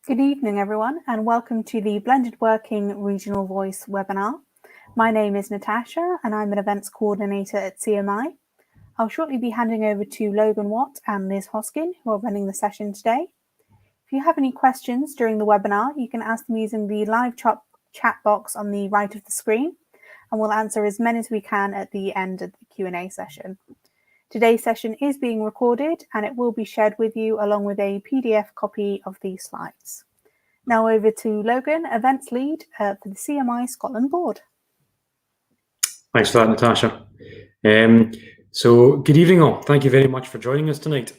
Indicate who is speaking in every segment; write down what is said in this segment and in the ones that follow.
Speaker 1: Good evening, everyone, and welcome to the Blended Working Regional Voice webinar. My name is Natasha, and I'm an events coordinator at CMI. I'll shortly be handing over to Logan Watt and Liz Hoskin, who are running the session today. If you have any questions during the webinar, you can ask them using the live chat box on the right of the screen, and we'll answer as many as we can at the end of the Q&A session. Today's session is being recorded and it will be shared with you along with a PDF copy of these slides. Now over to Logan, Events Lead for the CMI Scotland Board.
Speaker 2: Thanks for that, Natasha. So good evening all. Thank you very much for joining us tonight.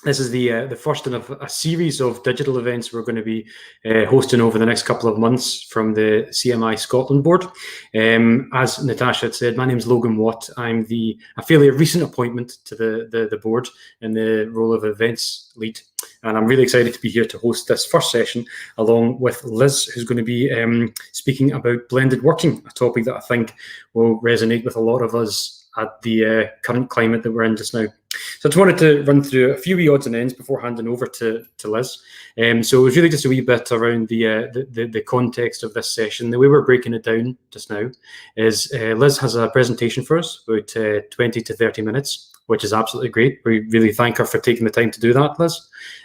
Speaker 2: This is the first of a series of digital events we're going to be hosting over the next couple of months from the CMI Scotland Board. As Natasha had said, my name is Logan Watt. I'm a fairly recent appointment to the board in the role of events lead, and I'm really excited to be here to host this first session along with Liz, who's going to be speaking about blended working, a topic that I think will resonate with a lot of us at the current climate that we're in just now. So I just wanted to run through a few wee odds and ends before handing over to Liz. So it was really just a wee bit around the context of this session. The way we're breaking it down just now is Liz has a presentation for us, about 20 to 30 minutes, which is absolutely great. We really thank her for taking the time to do that, Liz.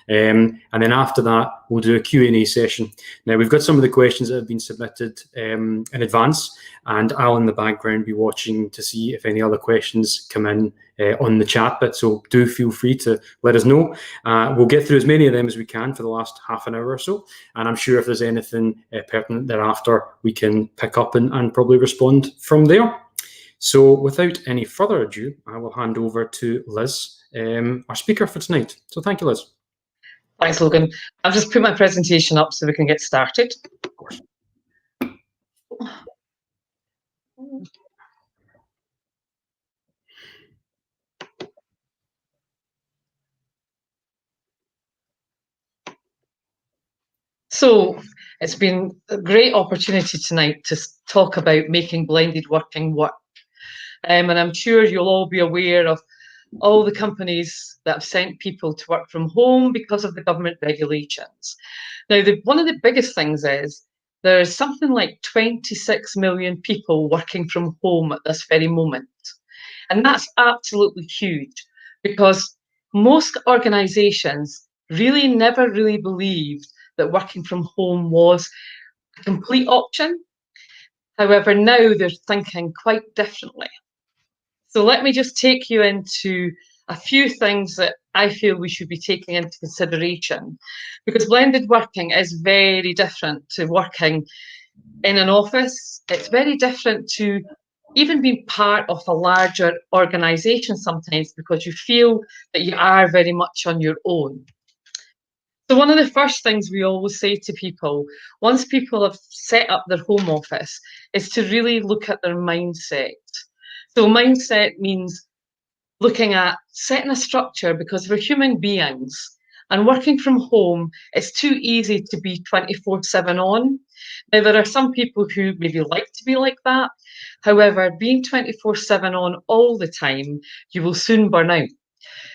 Speaker 2: And then after that, we'll do a Q&A session. Now, we've got some of the questions that have been submitted in advance, and I'll in the background be watching to see if any other questions come in on the chat bit, so do feel free to let us know. We'll get through as many of them as we can for the last half an hour or so, and I'm sure if there's anything pertinent thereafter, we can pick up and probably respond from there. So without any further ado, I will hand over to Liz, our speaker for tonight. So thank you, Liz.
Speaker 3: Thanks, Logan. I've just put my presentation up so we can get started.
Speaker 2: Of course.
Speaker 3: So it's been a great opportunity tonight to talk about making blended working work. And I'm sure you'll all be aware of all the companies that have sent people to work from home because of the government regulations. Now, one of the biggest things is there's something like 26 million people working from home at this very moment. And that's absolutely huge because most organisations really never really believed that working from home was a complete option. However, now they're thinking quite differently. So let me just take you into a few things that I feel we should be taking into consideration, because blended working is very different to working in an office. It's very different to even being part of a larger organisation sometimes, because you feel that you are very much on your own. So one of the first things we always say to people, once people have set up their home office, is to really look at their mindset. So mindset means looking at setting a structure, because we're human beings, and working from home, it's too easy to be 24/7 on. Now, there are some people who maybe like to be like that. However, being 24/7 on all the time, you will soon burn out.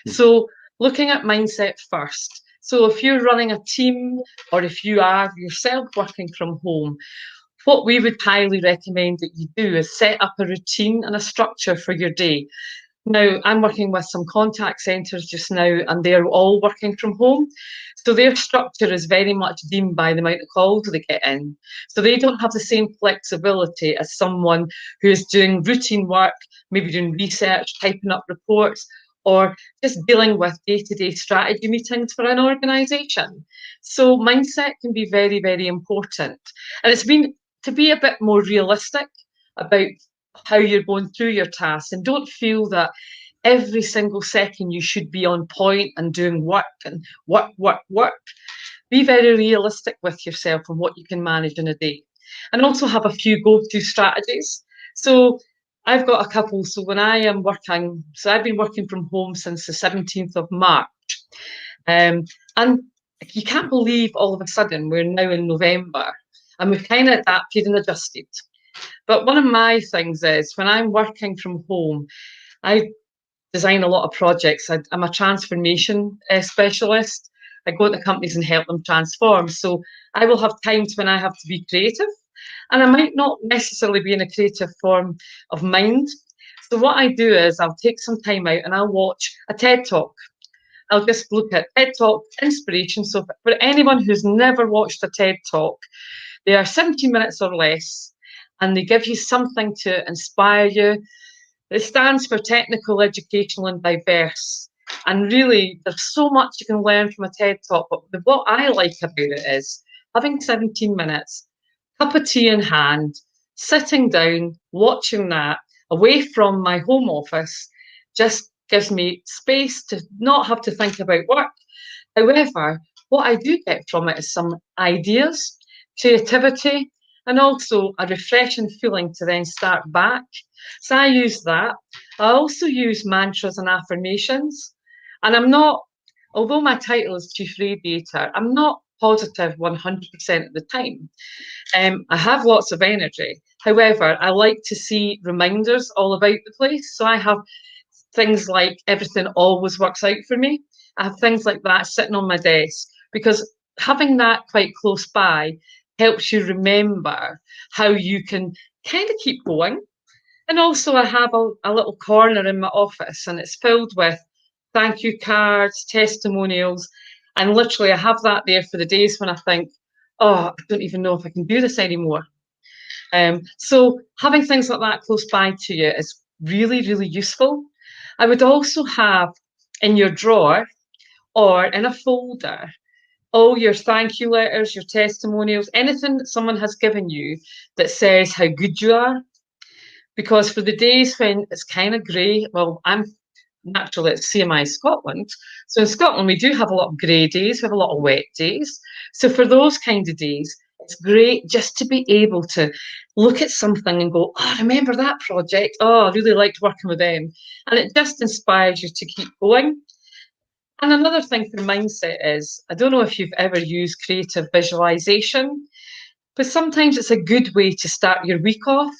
Speaker 3: So looking at mindset first. So if you're running a team, or if you are yourself working from home, what we would highly recommend that you do is set up a routine and a structure for your day. Now, I'm working with some contact centres just now, and they're all working from home. So their structure is very much deemed by the amount of calls they get in. So they don't have the same flexibility as someone who is doing routine work, maybe doing research, typing up reports, or just dealing with day-to-day strategy meetings for an organisation. So mindset can be very, very important. And it's been to be a bit more realistic about how you're going through your tasks, and don't feel that every single second you should be on point and doing work and work. Be very realistic with yourself and what you can manage in a day, and also have a few go-to strategies. So I've got a couple. So when I am working, so I've been working from home since the 17th of March. And you can't believe all of a sudden we're now in November, and we've kind of adapted and adjusted. But one of my things is, when I'm working from home, I design a lot of projects. I'm a transformation specialist, I go into companies and help them transform. So I will have times when I have to be creative, and I might not necessarily be in a creative form of mind. So what I do is I'll take some time out and I'll watch a TED Talk. I'll just look at TED Talk inspiration. So for anyone who's never watched a TED Talk, they are 17 minutes or less, and they give you something to inspire you. It stands for Technical, Educational and Diverse. And really, there's so much you can learn from a TED Talk. But what I like about it is having 17 minutes, cup of tea in hand, sitting down, watching that, away from my home office, just gives me space to not have to think about work. However, what I do get from it is some ideas, creativity, and also a refreshing feeling to then start back. So I use that. I also use mantras and affirmations. And I'm not, although my title is Chief Radiator, I'm not positive 100% of the time. I have lots of energy. However, I like to see reminders all about the place. So I have things like everything always works out for me. I have things like that sitting on my desk, because having that quite close by helps you remember how you can kind of keep going. And also I have a little corner in my office, and it's filled with thank you cards, testimonials, and literally I have that there for the days when I think, oh, I don't even know if I can do this anymore. So having things like that close by to you is really, really useful. I would also have in your drawer or in a folder all your thank you letters, your testimonials, anything that someone has given you that says how good you are. Because for the days when it's kind of grey, well, I'm naturally at CMI Scotland. So in Scotland, we do have a lot of grey days, we have a lot of wet days. So for those kind of days, it's great just to be able to look at something and go, oh, remember that project? Oh, I really liked working with them. And it just inspires you to keep going. And another thing for mindset is, I don't know if you've ever used creative visualization, but sometimes it's a good way to start your week off.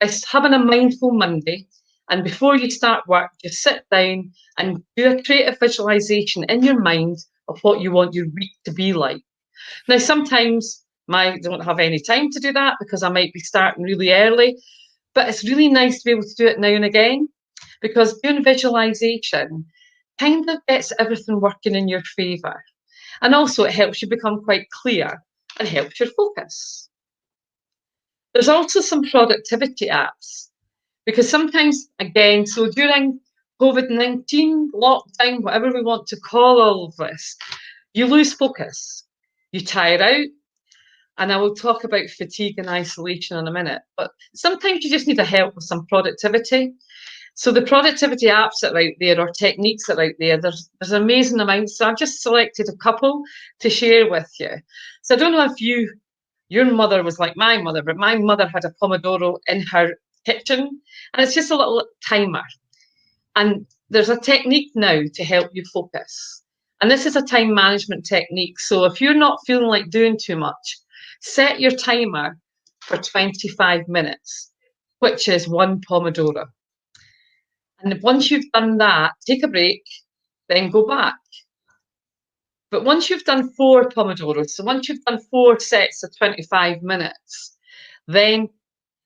Speaker 3: It's having a mindful Monday, and before you start work, just sit down and do a creative visualization in your mind of what you want your week to be like. Now, sometimes I don't have any time to do that because I might be starting really early, but it's really nice to be able to do it now and again, because doing visualization kind of gets everything working in your favour. And also it helps you become quite clear and helps your focus. There's also some productivity apps, because sometimes, again, so during COVID-19, lockdown, whatever we want to call all of this, you lose focus, you tire out, and I will talk about fatigue and isolation in a minute, but sometimes you just need a help with some productivity. So the productivity apps that are out there, or techniques that are out there, there's amazing amounts. So I've just selected a couple to share with you. So I don't know if your mother was like my mother, but my mother had a Pomodoro in her kitchen, and it's just a little timer. And there's a technique now to help you focus. And this is a time management technique. So if you're not feeling like doing too much, set your timer for 25 minutes, which is 1 Pomodoro. And once you've done that, take a break, then go back. But once you've done 4 Pomodoros, so once you've done 4 sets of 25 minutes, then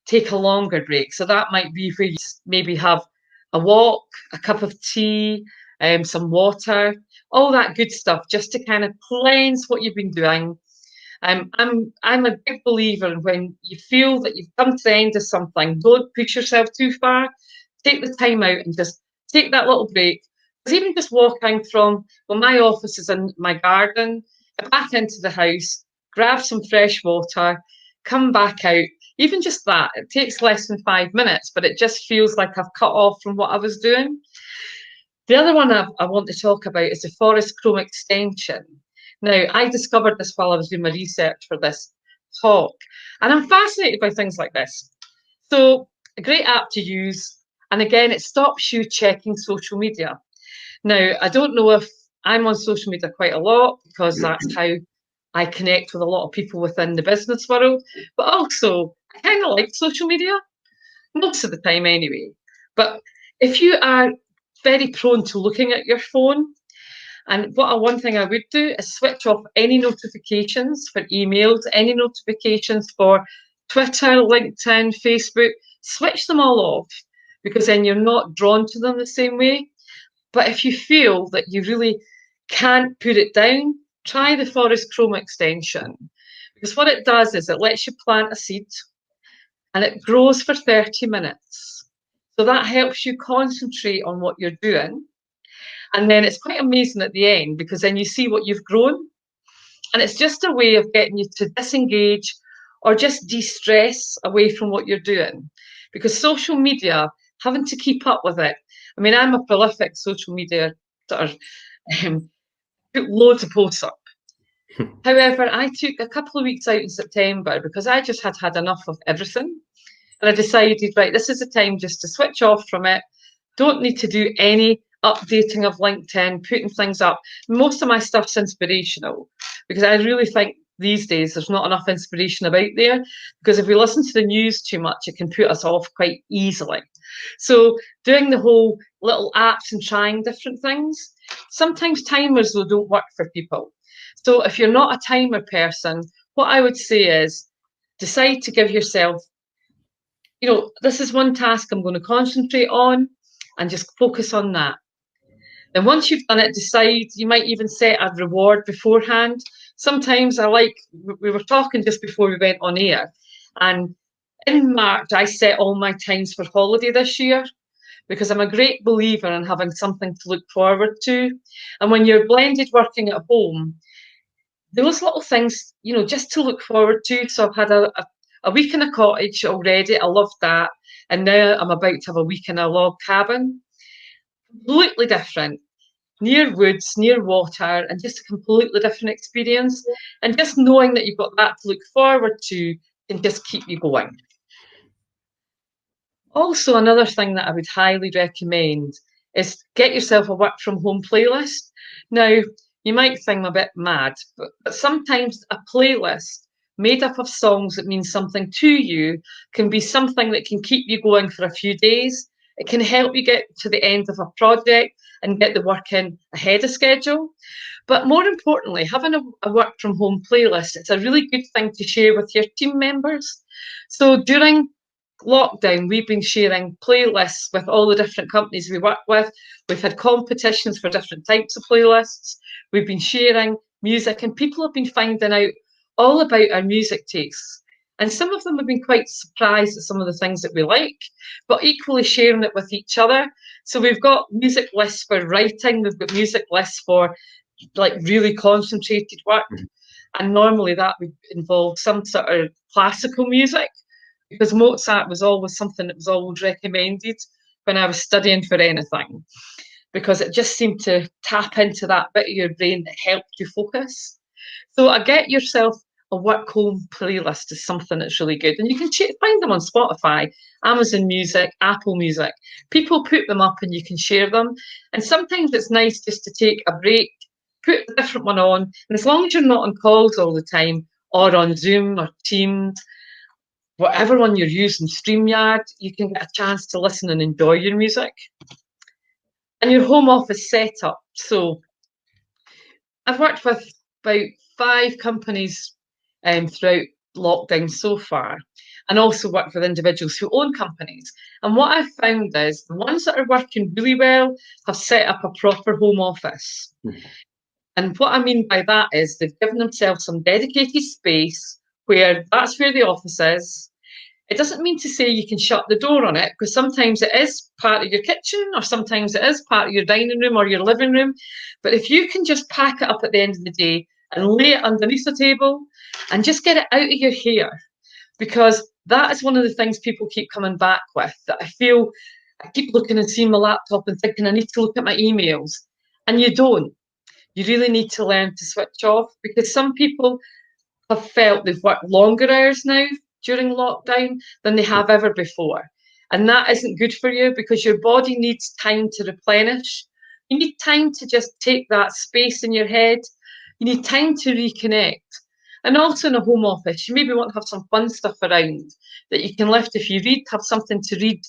Speaker 3: take a longer break. So that might be where you maybe have a walk, a cup of tea, some water, all that good stuff, just to kind of cleanse what you've been doing. I'm a big believer in when you feel that you've come to the end of something, don't push yourself too far. Take the time out and just take that little break. Because even just walking from, well, my office is in my garden, back into the house, grab some fresh water, come back out. Even just that, it takes less than 5 minutes, but it just feels like I've cut off from what I was doing. The other one I want to talk about is the forest chrome extension. Now, I discovered this while I was doing my research for this talk, and I'm fascinated by things like this. So, a great app to use, and again, it stops you checking social media. Now, I don't know if I'm on social media quite a lot, because that's how I connect with a lot of people within the business world, but also I kind of like social media, most of the time anyway. But if you are very prone to looking at your phone, And one thing I would do is switch off any notifications for emails, any notifications for Twitter, LinkedIn, Facebook. Switch them all off, because then you're not drawn to them the same way. But if you feel that you really can't put it down, try the Forest Chrome extension. Because what it does is it lets you plant a seed and it grows for 30 minutes. So that helps you concentrate on what you're doing. And then it's quite amazing at the end, because then you see what you've grown. And it's just a way of getting you to disengage or just de-stress away from what you're doing. Because social media, having to keep up with it. I mean, I'm a prolific social media sort of put loads of posts up. However, I took a couple of weeks out in September because I just had enough of everything. And I decided, right, this is the time just to switch off from it. Don't need to do any updating of LinkedIn, putting things up. Most of my stuff's inspirational, because I really think these days there's not enough inspiration about there, because if we listen to the news too much, it can put us off quite easily. So doing the whole little apps and trying different things, sometimes timers though don't work for people. So if you're not a timer person, what I would say is decide to give yourself, this is one task I'm going to concentrate on, and just focus on that. Then once you've done it, decide, you might even set a reward beforehand. Sometimes we were talking just before we went on air, and in March, I set all my times for holiday this year, because I'm a great believer in having something to look forward to. And when you're blended working at home, those little things, just to look forward to. So I've had a week in a cottage already. I loved that. And now I'm about to have a week in a log cabin. Completely different. Near woods, near water, and just a completely different experience. And just knowing that you've got that to look forward to can just keep you going. Also, another thing that I would highly recommend is get yourself a work from home playlist. Now, you might think I'm a bit mad, but sometimes a playlist made up of songs that mean something to you can be something that can keep you going for a few days. It can help you get to the end of a project and get the work in ahead of schedule. But more importantly, having a work from home playlist, it's a really good thing to share with your team members. So during lockdown, we've been sharing playlists with all the different companies we work with. We've had competitions for different types of playlists. We've been sharing music, and people have been finding out all about our music tastes. And some of them have been quite surprised at some of the things that we like, but equally sharing it with each other. So we've got music lists for writing. We've got music lists for really concentrated work. And normally that would involve some sort of classical music, because Mozart was always something that was always recommended when I was studying for anything, because it just seemed to tap into that bit of your brain that helped you focus. So get yourself a work home playlist is something that's really good. And you can find them on Spotify, Amazon Music, Apple Music. People put them up and you can share them. And sometimes it's nice just to take a break, put a different one on. And as long as you're not on calls all the time, or on Zoom or Teams, whatever one you're using, StreamYard, you can get a chance to listen and enjoy your music. And your home office setup. So I've worked with about 5 companies throughout lockdown so far, and also worked with individuals who own companies. And what I've found is the ones that are working really well have set up a proper home office. And what I mean by that is they've given themselves some dedicated space where that's where the office is. It doesn't mean to say you can shut the door on it, because sometimes it is part of your kitchen, or sometimes it is part of your dining room or your living room. But if you can just pack it up at the end of the day and lay it underneath the table and just get it out of your hair, because that is one of the things people keep coming back with, that I feel I keep looking and seeing my laptop and thinking I need to look at my emails, and you don't. You really need to learn to switch off, because some people have felt they've worked longer hours now during lockdown than they have ever before. And that isn't good for you, because your body needs time to replenish. You need time to just take that space in your head. You need time to reconnect. And also in a home office, you maybe want to have some fun stuff around that you can lift. If you read, have something to read,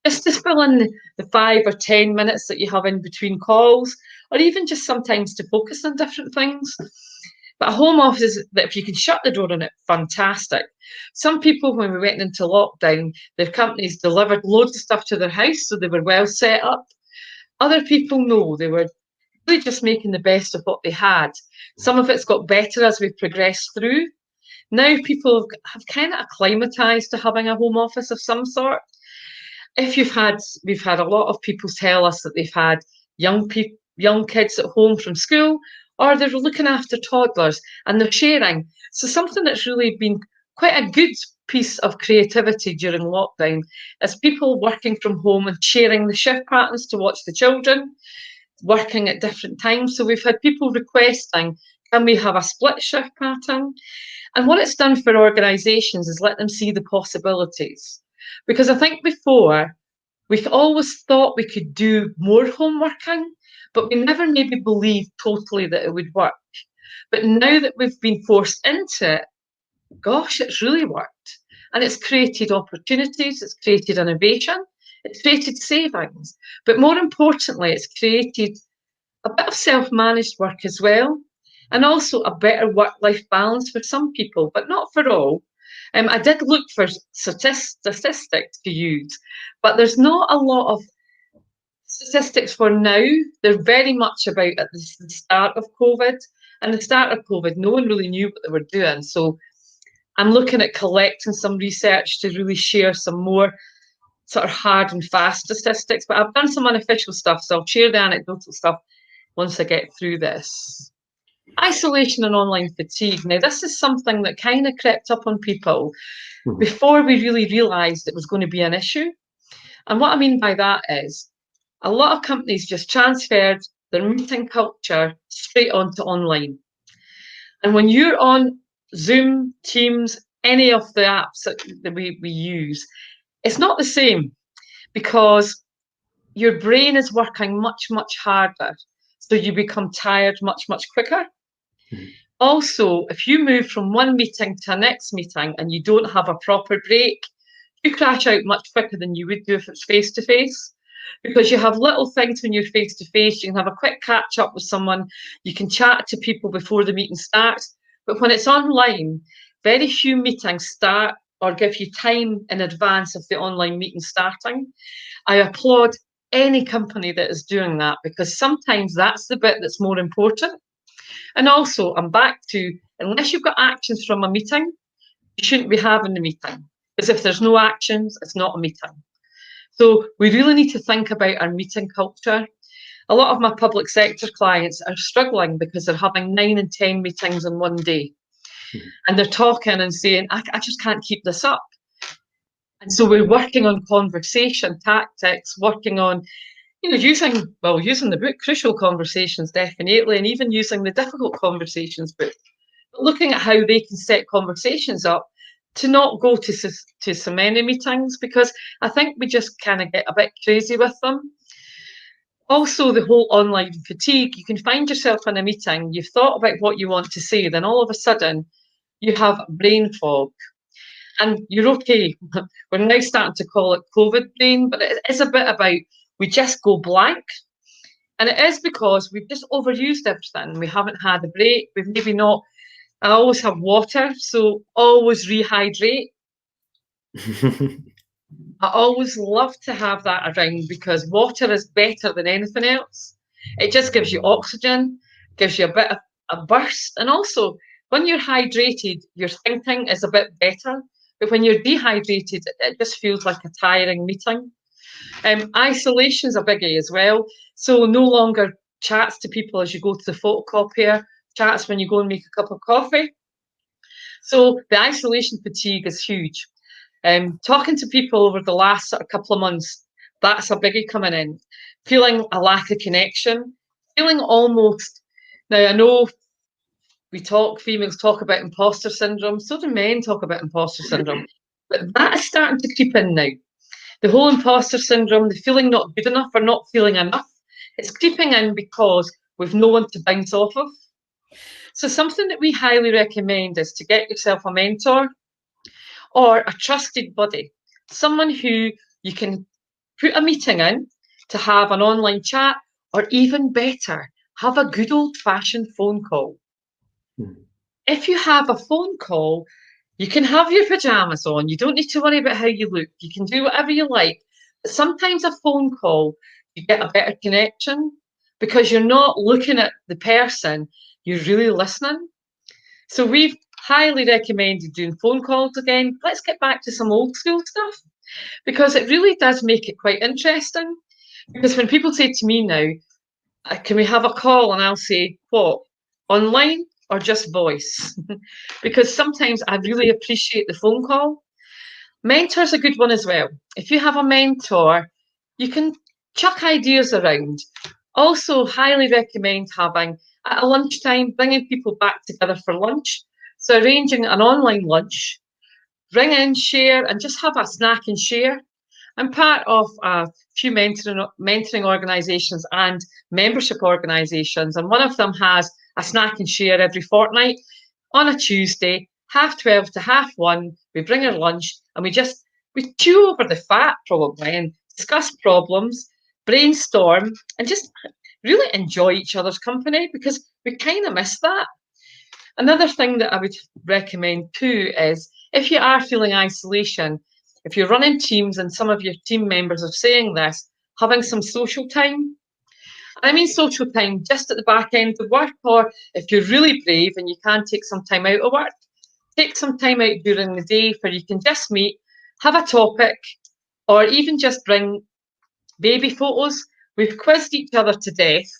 Speaker 3: just to fill in the 5 or 10 minutes that you have in between calls. or even just sometimes to focus on different things. But a home office is that if you can shut the door on it, fantastic. Some people, when we went into lockdown, their companies delivered loads of stuff to their house, so they were well set up. Other people, no, they were really just making the best of what they had. Some of it's got better as we've progressed through. Now people have kind of acclimatized to having a home office of some sort. If we've had a lot of people tell us that they've had young kids at home from school, or they're looking after toddlers and they're sharing. So something that's really been quite a good piece of creativity during lockdown is people working from home and sharing the shift patterns to watch the children, working at different times. So we've had people requesting, can we have a split shift pattern? And what it's done for organisations is let them see the possibilities. Because I think before, we always thought we could do more home working, but we never maybe believed totally that it would work. But now that we've been forced into it, gosh, it's really worked. And it's created opportunities, it's created innovation, it's created savings. But more importantly, it's created a bit of self-managed work as well, and also a better work-life balance for some people, but not for all. I did look for statistics to use, but there's not a lot of statistics for now. They're very much about at the start of COVID. And the start of COVID, no one really knew what they were doing. So I'm looking at collecting some research to really share some more sort of hard and fast statistics. But I've done some unofficial stuff, so I'll share the anecdotal stuff once I get through this. Isolation and online fatigue. Now, this is something that kind of crept up on people before we really realised it was going to be an issue. And what I mean by that is a lot of companies just transferred their meeting culture straight onto online. And when you're on Zoom, Teams, any of the apps that we use, it's not the same because your brain is working much, much harder. So you become tired much, much quicker. Also, if you move from one meeting to a next meeting and you don't have a proper break, you crash out much quicker than you would do if it's face-to-face. Because you have little things when you're face-to-face. You can have a quick catch-up with someone. You can chat to people before the meeting starts. But when it's online, very few meetings start or give you time in advance of the online meeting starting. I applaud any company that is doing that because sometimes that's the bit that's more important. And also, I'm back to, unless you've got actions from a meeting, you shouldn't be having the meeting. Because if there's no actions, it's not a meeting. So we really need to think about our meeting culture. A lot of my public sector clients are struggling because they're having 9 and 10 meetings in one day. And they're talking and saying, I just can't keep this up. And so we're working on conversation tactics, working on, using the book, Crucial Conversations, definitely, and even using the Difficult Conversations book. But looking at how they can set conversations up to not go to so many meetings, because I think we just kind of get a bit crazy with them. Also, the whole online fatigue, you can find yourself in a meeting, you've thought about what you want to say, then all of a sudden you have brain fog. And you're okay. We're now starting to call it COVID brain, but it is a bit about we just go blank. And it is because we've just overused everything. We haven't had a break. We've maybe not. I always have water, so always rehydrate. I always love to have that around because water is better than anything else. It just gives you oxygen, gives you a bit of a burst. And also, when you're hydrated, your thinking is a bit better. But when you're dehydrated, it just feels like a tiring meeting. Isolation's a biggie as well. So no longer chats to people as you go to the photocopier, chats when you go and make a cup of coffee. So the isolation fatigue is huge. Talking to people over the last sort of couple of months, that's a biggie coming in. Feeling a lack of connection, feeling almost, now I know females talk about imposter syndrome, so do men talk about imposter syndrome, but that is starting to creep in now. The whole imposter syndrome, the feeling not good enough or not feeling enough, it's creeping in because we've no one to bounce off of. So something that we highly recommend is to get yourself a mentor or a trusted buddy, someone who you can put a meeting in to have an online chat, or even better, have a good old-fashioned phone call. If you have a phone call, you can have your pajamas on. You don't need to worry about how you look. You can do whatever you like. But sometimes a phone call, you get a better connection because you're not looking at the person, you're really listening. So we've highly recommended doing phone calls again. Let's get back to some old school stuff because it really does make it quite interesting. Because when people say to me now, can we have a call? And I'll say, what, online or just voice? Because sometimes I really appreciate the phone call. Mentor's a good one as well. If you have a mentor, you can chuck ideas around. Also, highly recommend having at a lunchtime, bringing people back together for lunch. So arranging an online lunch, bring in, share, and just have a snack and share. I'm part of a few mentoring organisations and membership organisations, and one of them has a snack and share every fortnight on a Tuesday, 12:30 to 1:30. We bring our lunch and we chew over the fat probably and discuss problems, brainstorm, and just really enjoy each other's company because we kind of miss that. Another thing that I would recommend too is if you are feeling isolation, if you're running teams and some of your team members are saying this, having some social time. I mean social time just at the back end of work, or if you're really brave and you can take some time out of work, take some time out during the day where you can just meet, have a topic, or even just bring baby photos. We've quizzed each other to death.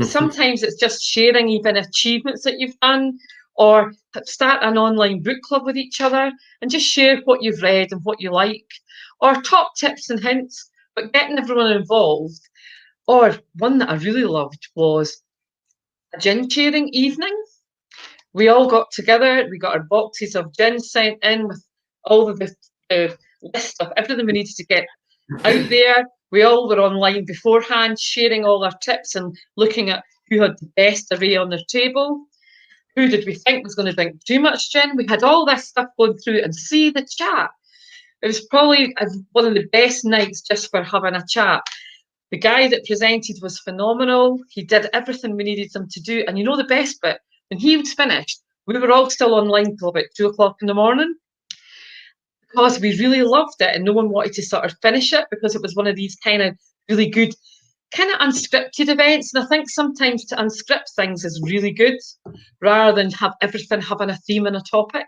Speaker 3: Sometimes it's just sharing even achievements that you've done, or start an online book club with each other and just share what you've read and what you like, or top tips and hints, but getting everyone involved. Or one that I really loved was a gin sharing evening. We all got together, we got our boxes of gin sent in with all of the list of everything we needed to get out there. We all were online beforehand, sharing all our tips and looking at who had the best array on their table. Who did we think was going to drink too much gin? We had all this stuff going through and see the chat. It was probably one of the best nights just for having a chat. The guy that presented was phenomenal. He did everything we needed him to do. And you know the best bit? When he was finished, we were all still online till about 2:00 in the morning because we really loved it and no one wanted to sort of finish it because it was one of these kind of really good kind of unscripted events. And I think sometimes to unscript things is really good rather than have everything having a theme and a topic.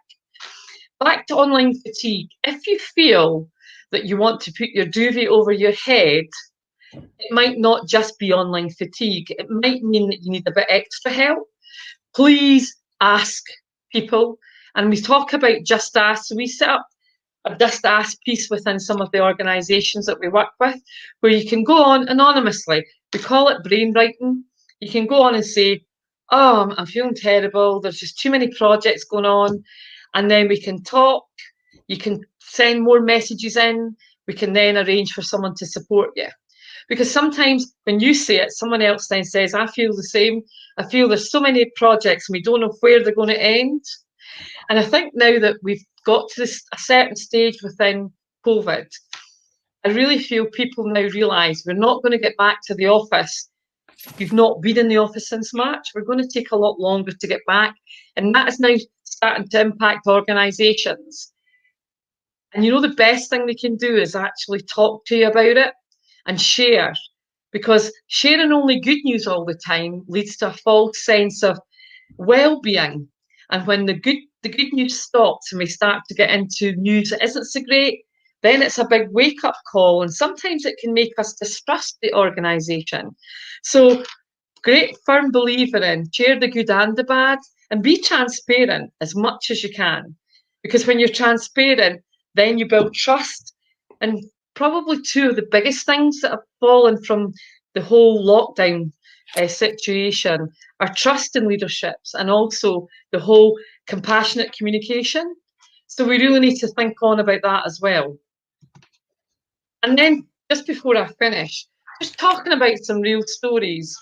Speaker 3: Back to online fatigue. If you feel that you want to put your duvet over your head, it might not just be online fatigue. It might mean that you need a bit extra help. Please ask people. And we talk about Just Ask. So we set up a Just Ask piece within some of the organisations that we work with, where you can go on anonymously. We call it brainwriting. You can go on and say, oh, I'm feeling terrible. There's just too many projects going on. And then we can talk. You can send more messages in. We can then arrange for someone to support you. Because sometimes when you say it, someone else then says, I feel the same. I feel there's so many projects and we don't know where they're going to end. And I think now that we've got to a certain stage within COVID, I really feel people now realise we're not going to get back to the office. If you've not been in the office since March, we're going to take a lot longer to get back. And that is now starting to impact organisations. And you know, the best thing they can do is actually talk to you about it and share, because sharing only good news all the time leads to a false sense of well-being. And when the good news stops and we start to get into news that isn't so great, then it's a big wake-up call, and sometimes it can make us distrust the organisation. So, great firm believer in share the good and the bad, and be transparent as much as you can, because when you're transparent, then you build trust. And probably two of the biggest things that have fallen from the whole lockdown situation are trust in leaderships and also the whole compassionate communication. So we really need to think on about that as well. And then just before I finish, just talking about some real stories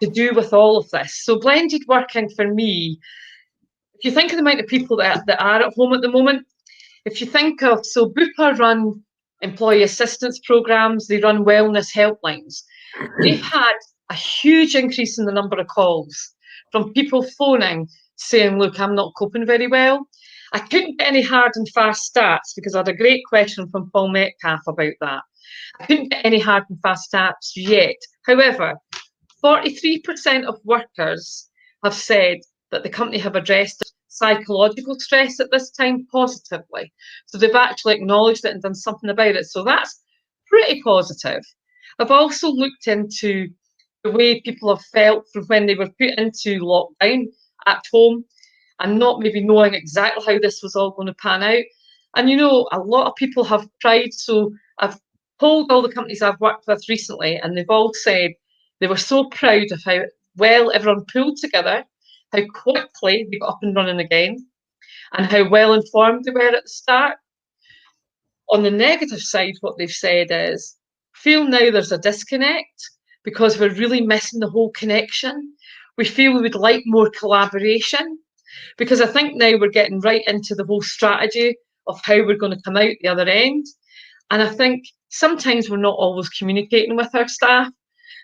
Speaker 3: to do with all of this. So blended working for me, if you think of the amount of people that are at home at the moment, if you think of, so Bupa run employee assistance programs, they run wellness helplines. They've had a huge increase in the number of calls from people phoning saying, look, I'm not coping very well. I couldn't get any hard and fast stats because I had a great question from Paul Metcalf about that. I couldn't get any hard and fast stats yet. However, 43% of workers have said that the company have addressed psychological stress at this time positively. So they've actually acknowledged it and done something about it. So that's pretty positive. I've also looked into the way people have felt from when they were put into lockdown at home and not maybe knowing exactly how this was all going to pan out. And, you know, a lot of people have tried. So I've polled all the companies I've worked with recently, and they've all said they were so proud of how well everyone pulled together, how quickly they got up and running again, and how well informed they were at the start. On the negative side, what they've said is, feel now there's a disconnect because we're really missing the whole connection. We feel we would like more collaboration because I think now we're getting right into the whole strategy of how we're going to come out the other end. And I think sometimes we're not always communicating with our staff.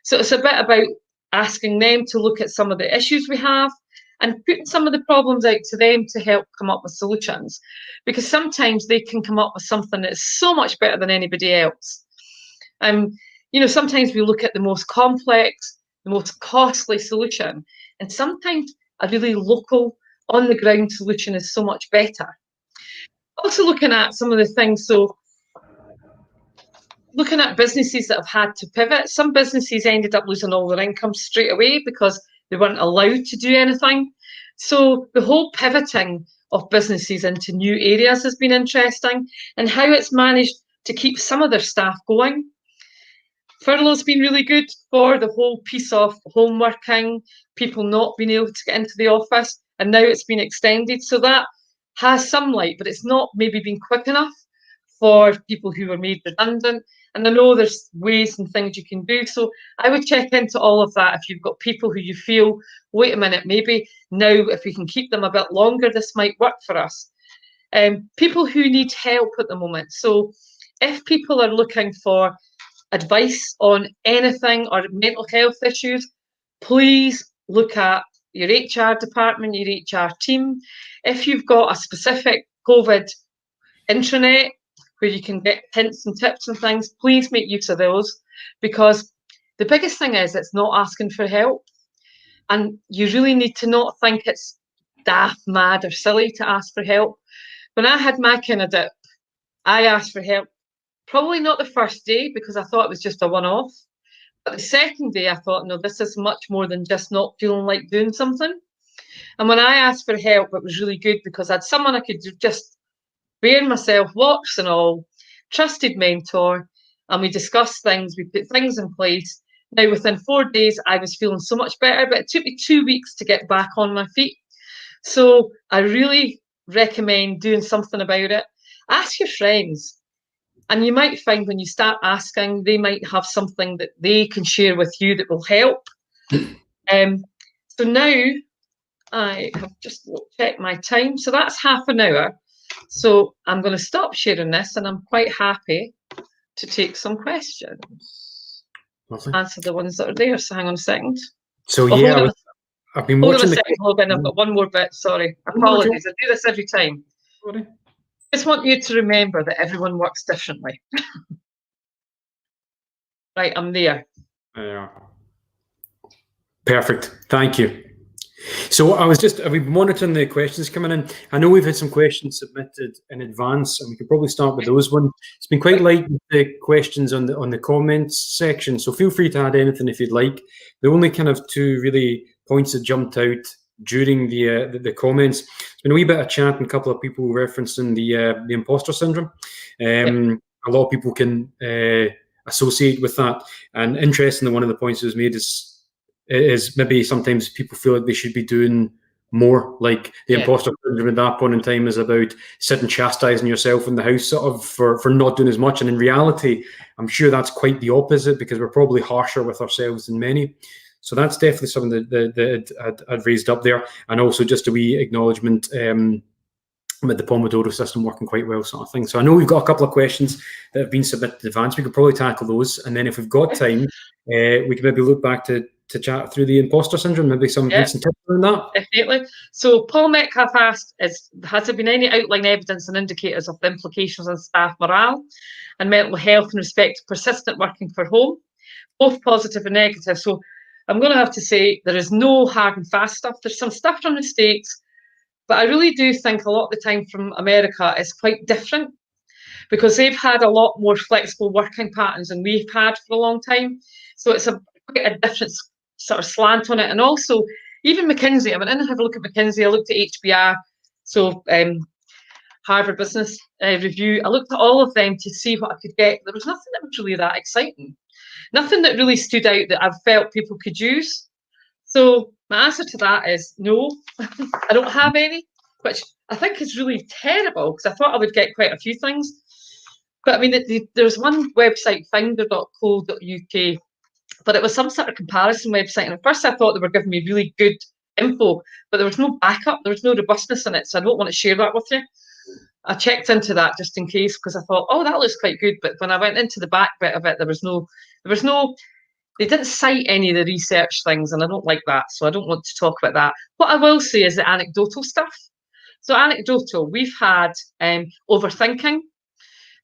Speaker 3: So it's a bit about asking them to look at some of the issues we have and putting some of the problems out to them to help come up with solutions. Because sometimes they can come up with something that's so much better than anybody else. You know, sometimes we look at the most complex, the most costly solution, and sometimes a really local, on-the-ground solution is so much better. Also looking at some of the things, so looking at businesses that have had to pivot, some businesses ended up losing all their income straight away because they weren't allowed to do anything. So the whole pivoting of businesses into new areas has been interesting, and how it's managed to keep some of their staff going. Furlough's been really good for the whole piece of home working, people not being able to get into the office, and now it's been extended. So that has some light, but it's not maybe been quick enough for people who were made redundant. And I know there's ways and things you can do. So I would check into all of that if you've got people who you feel, wait a minute, maybe now if we can keep them a bit longer, this might work for us. People who need help at the moment. So if people are looking for advice on anything or mental health issues, please look at your HR department, your HR team. If you've got a specific COVID intranet where you can get hints and tips and things, please make use of those, because the biggest thing is it's not asking for help. And you really need to not think it's daft, mad or silly to ask for help. When I had my kind of dip, I asked for help. Probably not the first day because I thought it was just a one-off. But the second day I thought, no, this is much more than just not feeling like doing something. And when I asked for help, it was really good because I had someone I could just bear myself, walks and all, trusted mentor, and we discussed things, we put things in place. Now, within 4 days, I was feeling so much better, but it took me 2 weeks to get back on my feet. So I really recommend doing something about it. Ask your friends. And you might find when you start asking, they might have something that they can share with you that will help. So now I have just checked my time. So that's half an hour. So I'm going to stop sharing this, and I'm quite happy to take some questions.
Speaker 2: Lovely.
Speaker 3: Answer the ones that are there. So hang on a second.
Speaker 2: So
Speaker 3: Oh,
Speaker 2: yeah, I've been watching the.
Speaker 3: Logan, I've got one more bit. Sorry, apologies. I do this every time.
Speaker 2: Sorry.
Speaker 3: I just want you to remember that everyone works differently. Right, I'm there.
Speaker 2: There you are. Perfect. Thank you. So I've been monitoring the questions coming in. I know we've had some questions submitted in advance, and we could probably start with those ones. It's been quite light with the questions on the comments section, so feel free to add anything if you'd like. The only kind of two really points that jumped out during the comments, there's been a wee bit of chat and a couple of people referencing the imposter syndrome. A lot of people can associate with that, and interestingly, one of the points that was made is maybe sometimes people feel like they should be doing more. Like the imposter syndrome at that point in time is about sitting chastising yourself in the house sort of for not doing as much. And in reality, I'm sure that's quite the opposite, because we're probably harsher with ourselves than many. So that's definitely something that I'd raised up there. And also just a wee acknowledgement with the Pomodoro system working quite well, sort of thing. So I know we've got a couple of questions that have been submitted in advance. We could probably tackle those. And then if we've got time, we can maybe look back to to chat through the imposter syndrome, maybe some hints and tips around that.
Speaker 3: Definitely. So Paul Metcalf asked, has there been any outline evidence and indicators of the implications on staff morale and mental health in respect to persistent working from home, both positive and negative? So I'm going to have to say there is no hard and fast stuff. There's some stuff from the States, but I really do think a lot of the time from America is quite different, because they've had a lot more flexible working patterns than we've had for a long time. So it's quite a different sort of slant on it. And also, even McKinsey, I went in and had a look at McKinsey, I looked at HBR, so Harvard Business Review. I looked at all of them to see what I could get. There was nothing that was really that exciting. Nothing that really stood out that I felt people could use. So my answer to that is no, I don't have any, which I think is really terrible, because I thought I would get quite a few things. But I mean, there's one website, finder.co.uk, but it was some sort of comparison website. And at first I thought they were giving me really good info, but there was no backup, there was no robustness in it. So I don't want to share that with you. I checked into that just in case, because I thought, oh, that looks quite good. But when I went into the back bit of it, there was no, they didn't cite any of the research things, and I don't like that. So I don't want to talk about that. What I will say is the anecdotal stuff. So anecdotal, we've had overthinking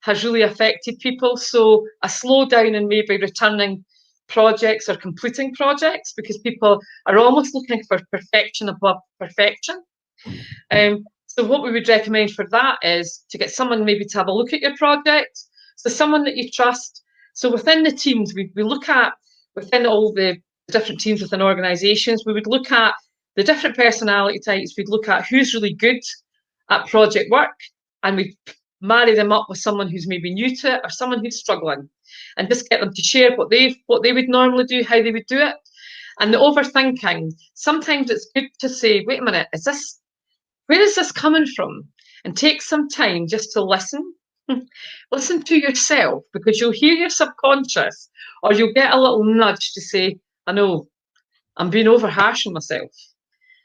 Speaker 3: has really affected people. So a slowdown in maybe returning projects or completing projects, because people are almost looking for perfection above perfection. So what we would recommend for that is to get someone maybe to have a look at your project. So someone that you trust. So within the teams, we look at, within all the different teams within organisations, we would look at the different personality types. We'd look at who's really good at project work, and we'd marry them up with someone who's maybe new to it or someone who's struggling, and just get them to share what they would normally do, how they would do it. And the overthinking, sometimes it's good to say, wait a minute, where is this coming from? And take some time just to listen. Listen to yourself, because you'll hear your subconscious, or you'll get a little nudge to say, I know, I'm being over harsh on myself.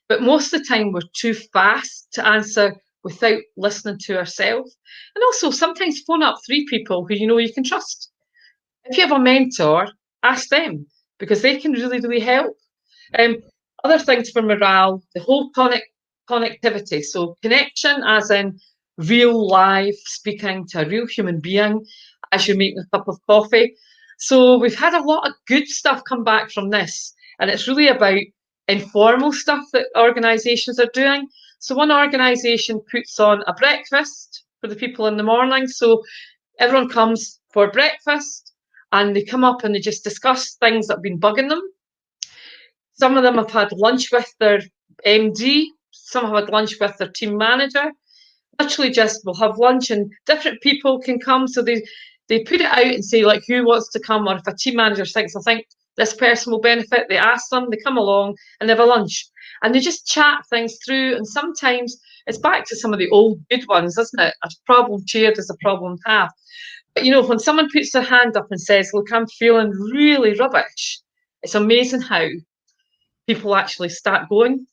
Speaker 3: But most of the time we're too fast to answer without listening to ourselves. And also sometimes phone up 3 people who you know you can trust. If you have a mentor, ask them, because they can really, really help. Other things for morale, the whole connectivity. So connection as in real live speaking to a real human being as you're making a cup of coffee. So we've had a lot of good stuff come back from this, and it's really about informal stuff that organisations are doing. So one organisation puts on a breakfast for the people in the morning. So everyone comes for breakfast and they come up and they just discuss things that have been bugging them. Some of them have had lunch with their MD. Some have had lunch with their team manager. Literally just will have lunch, and different people can come. So they put it out and say, like, who wants to come? Or if a team manager thinks, I think this person will benefit, they ask them, they come along and they have a lunch. And they just chat things through. And sometimes it's back to some of the old good ones, isn't it? A problem shared is a problem half. But, you know, when someone puts their hand up and says, look, I'm feeling really rubbish, it's amazing how people actually start going.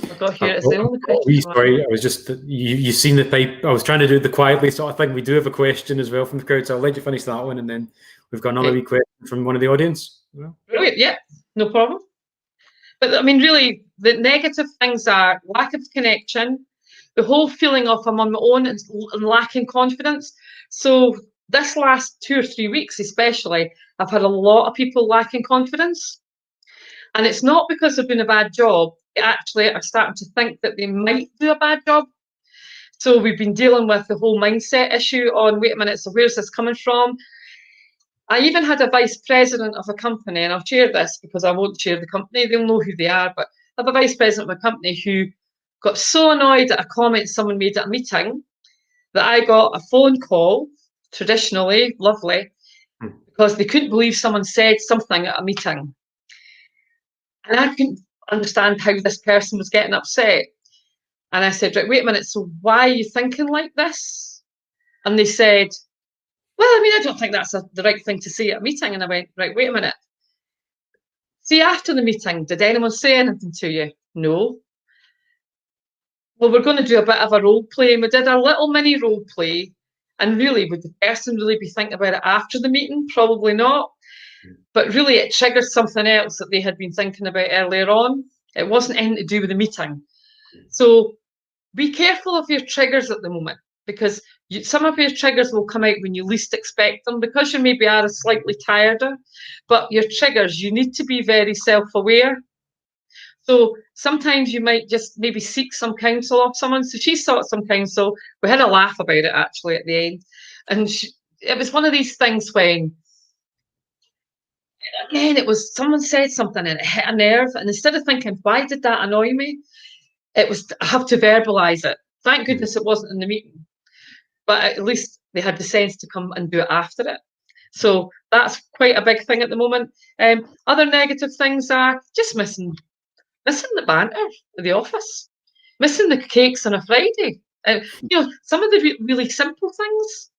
Speaker 3: I've got here, it's the only question.
Speaker 2: Sorry, I was just, you've seen the pipe. I was trying to do it quietly, so I think we do have a question as well from the crowd, so I'll let you finish that one, and then we've got another wee question from one of the audience.
Speaker 3: Brilliant, yeah, no problem. But I mean, really, the negative things are lack of connection, the whole feeling of I'm on my own and lacking confidence. So this last 2 or 3 weeks especially, I've had a lot of people lacking confidence. And it's not because they're doing a bad job, they actually are starting to think that they might do a bad job. So we've been dealing with the whole mindset issue on, wait a minute, so where's this coming from? I even had a vice president of a company, and I'll share this because I won't share the company, they'll know who they are, but I have a vice president of a company who got so annoyed at a comment someone made at a meeting that I got a phone call, traditionally, lovely, because they couldn't believe someone said something at a meeting. And I couldn't understand how this person was getting upset. And I said, right, wait a minute, so why are you thinking like this? And they said, well, I mean, I don't think that's the right thing to say at a meeting. And I went, right, wait a minute. See, after the meeting, did anyone say anything to you? No. Well, we're going to do a bit of a role play. And we did a little mini role play. And really, would the person really be thinking about it after the meeting? Probably not. but really it triggers something else that they had been thinking about earlier on. It wasn't anything to do with the meeting. So be careful of your triggers at the moment, because some of your triggers will come out when you least expect them, because you maybe are slightly tireder. But your triggers, you need to be very self-aware. So sometimes you might just maybe seek some counsel of someone. So she sought some counsel. We had a laugh about it actually at the end. And it was one of these things when, again, it was someone said something and it hit a nerve. And instead of thinking, why did that annoy me? It was, I have to verbalise it. Thank goodness it wasn't in the meeting. But at least they had the sense to come and do it after it. So that's quite a big thing at the moment. Other negative things are just missing the banter at the office, missing the cakes on a Friday. Some of the really simple things.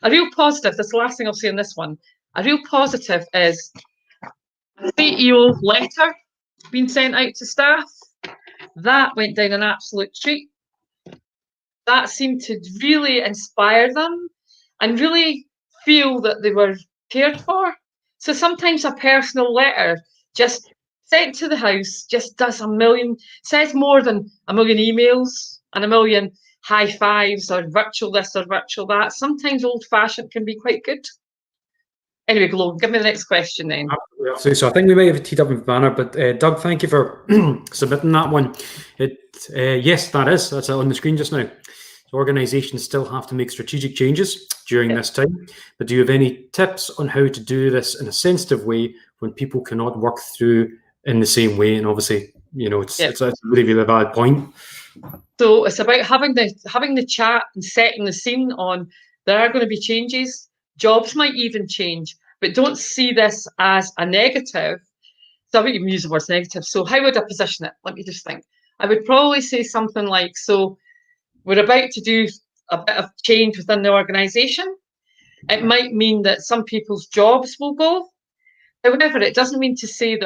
Speaker 3: A real positive, that's the last thing I'll say on this one, a real positive is a CEO letter being sent out to staff. That went down an absolute treat. That seemed to really inspire them and really feel that they were cared for. So sometimes a personal letter just sent to the house just says more than a million emails and a million high fives or virtual this or virtual that. Sometimes old-fashioned can be quite good. Anyway, Glow, give me the next question then.
Speaker 2: Absolutely. So I think we might have teed up with banner, but Doug, thank you for submitting that one. Yes, that's on the screen just now. So organisations still have to make strategic changes during this time, but do you have any tips on how to do this in a sensitive way when people cannot work through in the same way? And obviously, it's a really, really valid point.
Speaker 3: So it's about having the chat and setting the scene on there are going to be changes. Jobs might even change, but don't see this as a negative. So I wouldn't even use the word negative. So how would I position it? Let me just think. I would probably say something like, so we're about to do a bit of change within the organisation. It might mean that some people's jobs will go. However, it doesn't mean to say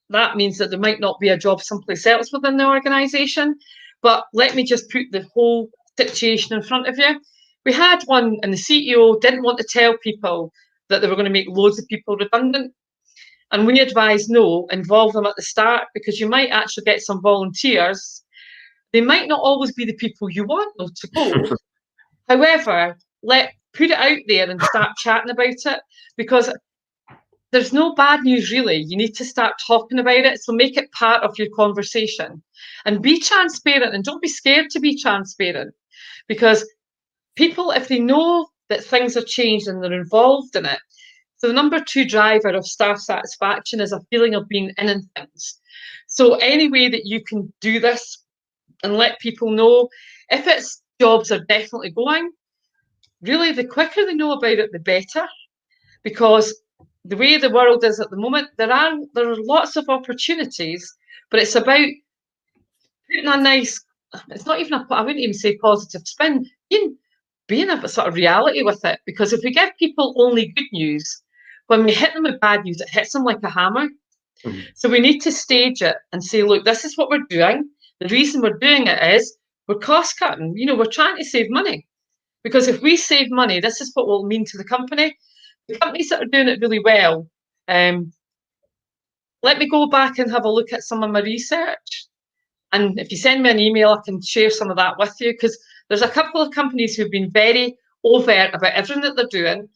Speaker 3: that means that there might not be a job someplace else within the organisation. But let me just put the whole situation in front of you. We had one, and the CEO didn't want to tell people that they were going to make loads of people redundant. And we advised, no, involve them at the start, because you might actually get some volunteers. They might not always be the people you want them to go. However, put it out there and start chatting about it, because there's no bad news really. You need to start talking about it. So make it part of your conversation and be transparent, and don't be scared to be transparent, because people, if they know that things have changed and they're involved in it, so the number 2 driver of staff satisfaction is a feeling of being in things. So any way that you can do this and let people know, if it's jobs are definitely going, really the quicker they know about it, the better, because the way the world is at the moment, there are lots of opportunities, but it's about putting a nice, it's not even I wouldn't even say positive spin, being a sort of reality with it, because if we give people only good news, when we hit them with bad news, it hits them like a hammer. So we need to stage it and say, look, this is what we're doing. The reason we're doing it is we're cost cutting. We're trying to save money, because if we save money, this is what it will mean to the company. The companies that are doing it really well, let me go back and have a look at some of my research. And if you send me an email, I can share some of that with you, because there's a couple of companies who've been very overt about everything that they're doing.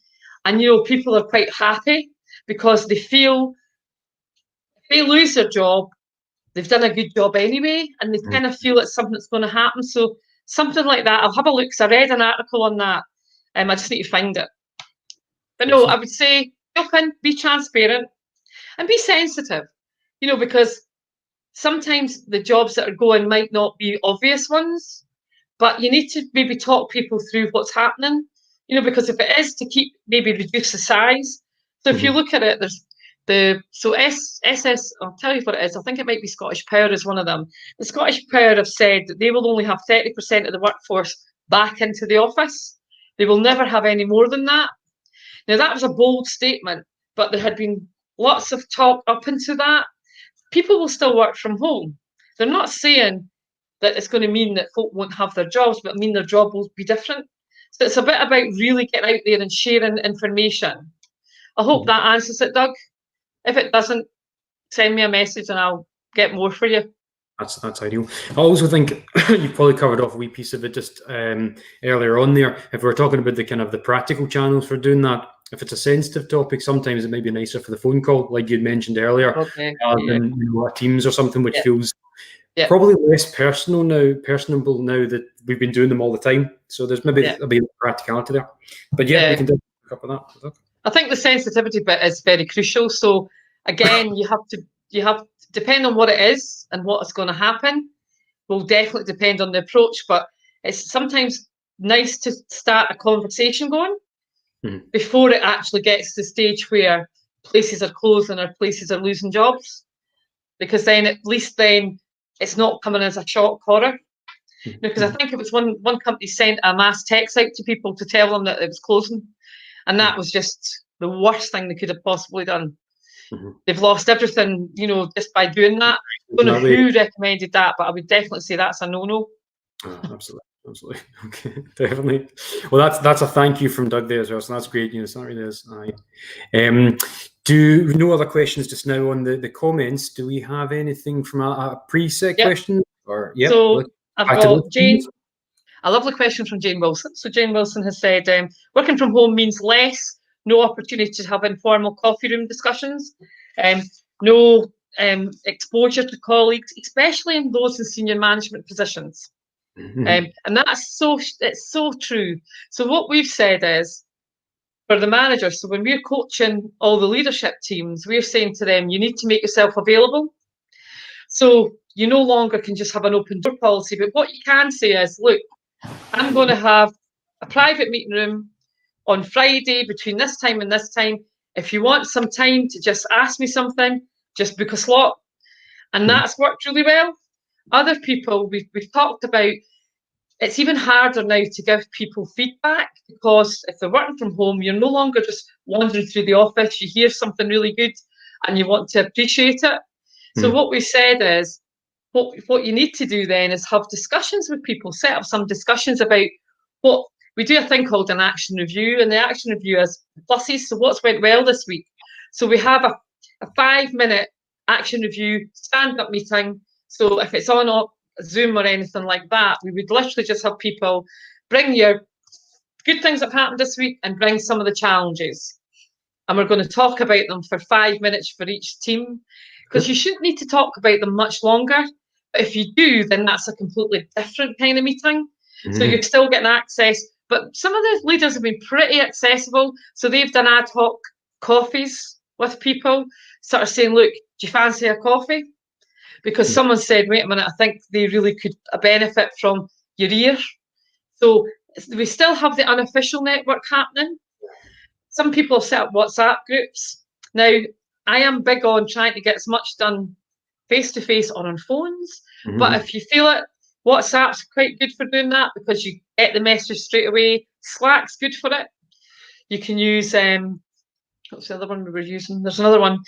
Speaker 3: And, people are quite happy because they feel if they lose their job, they've done a good job anyway, and they kind of feel it's something that's going to happen. So something like that, I'll have a look, because I read an article on that. I just need to find it. But no, I would say open, be transparent, and be sensitive, because sometimes the jobs that are going might not be obvious ones, but you need to maybe talk people through what's happening, because if it is to maybe reduce the size. So if you look at it, there's SS, I'll tell you what it is. I think it might be Scottish Power is one of them. The Scottish Power have said that they will only have 30% of the workforce back into the office. They will never have any more than that. Now, that was a bold statement, but there had been lots of talk up into that. People will still work from home. They're not saying that it's going to mean that folk won't have their jobs, but mean their job will be different. So it's a bit about really getting out there and sharing information. I hope that answers it, Doug. If it doesn't, send me a message and I'll get more for you.
Speaker 2: That's ideal. I also think you've probably covered off a wee piece of it just earlier on there. If we're talking about the kind of the practical channels for doing that, if it's a sensitive topic, sometimes it may be nicer for the phone call, like you'd mentioned earlier,
Speaker 3: Okay.
Speaker 2: than a Teams or something, which feels probably less personable now that we've been doing them all the time. So there's maybe a bit of practicality there. But we can do a couple of that.
Speaker 3: I think the sensitivity bit is very crucial. So again, you have to depend on what it is and what is going to happen. Will definitely depend on the approach, but it's sometimes nice to start a conversation going before it actually gets to the stage where places are closing or places are losing jobs, because then at least then it's not coming as a shock horror. Because I think it was one company sent a mass text out to people to tell them that it was closing, and that was just the worst thing they could have possibly done. They've lost everything, just by doing that. I don't know who recommended that, but I would definitely say that's a no-no.
Speaker 2: Absolutely. Okay, definitely. Well, that's a thank you from Doug there as well. So that's great news. That really is. Do no other questions just now on the comments? Do we have anything from a preset question? Or
Speaker 3: so I've got Jane. A lovely question from Jane Wilson. So Jane Wilson has said, working from home means no opportunity to have informal coffee room discussions, no exposure to colleagues, especially in those in senior management positions. And it's so true. So what we've said is, for the managers, so when we're coaching all the leadership teams, we're saying to them, you need to make yourself available. So you no longer can just have an open door policy, but what you can say is, look, I'm going to have a private meeting room on Friday between this time and this time. If you want some time to just ask me something, just book a slot. And that's worked really well. Other people, we've talked about, it's even harder now to give people feedback, because if they're working from home, you're no longer just wandering through the office, you hear something really good and you want to appreciate it. So what we said is, what you need to do then is have discussions with people, set up some discussions about what we do. A thing called an action review, and the action review is pluses. So what's went well this week? So we have a 5-minute action review stand-up meeting. So if it's on Zoom or anything like that, we would literally just have people bring your good things that have happened this week and bring some of the challenges. And we're going to talk about them for 5 minutes for each team, because you shouldn't need to talk about them much longer. But if you do, then that's a completely different kind of meeting. So you're still getting access. But some of the leaders have been pretty accessible. So they've done ad hoc coffees with people, sort of saying, look, do you fancy a coffee? Because someone said, wait a minute, I think they really could benefit from your ear. So we still have the unofficial network happening. Some people have set up WhatsApp groups. Now, I am big on trying to get as much done face-to-face or on phones. But if you feel it, WhatsApp's quite good for doing that, because you get the message straight away. Slack's good for it. You can use, what's the other one we were using? There's another one.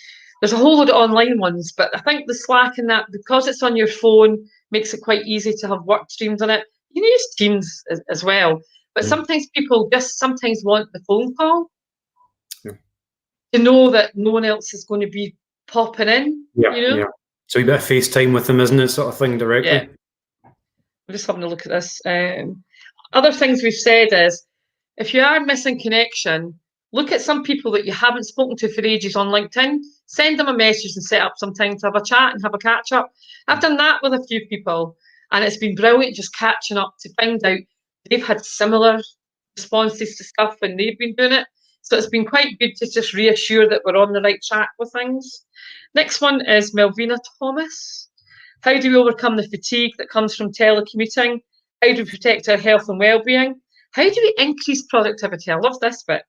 Speaker 3: There's a whole load of online ones, but I think the Slack and that, because it's on your phone, makes it quite easy to have work streams on it. You can use Teams as well, but sometimes people just want the phone call to know that no one else is going to be popping in.
Speaker 2: So you better FaceTime with them, isn't it, sort of thing, directly?
Speaker 3: Yeah. I'm just having a look at this. Other things we've said is, if you are missing connection, look at some people that you haven't spoken to for ages on LinkedIn. Send them a message and set up some time to have a chat and have a catch up. I've done that with a few people, and it's been brilliant just catching up to find out they've had similar responses to stuff when they've been doing it. So it's been quite good to just reassure that we're on the right track with things. Next one is Melvina Thomas. How do we overcome the fatigue that comes from telecommuting? How do we protect our health and well-being? How do we increase productivity? I love this bit.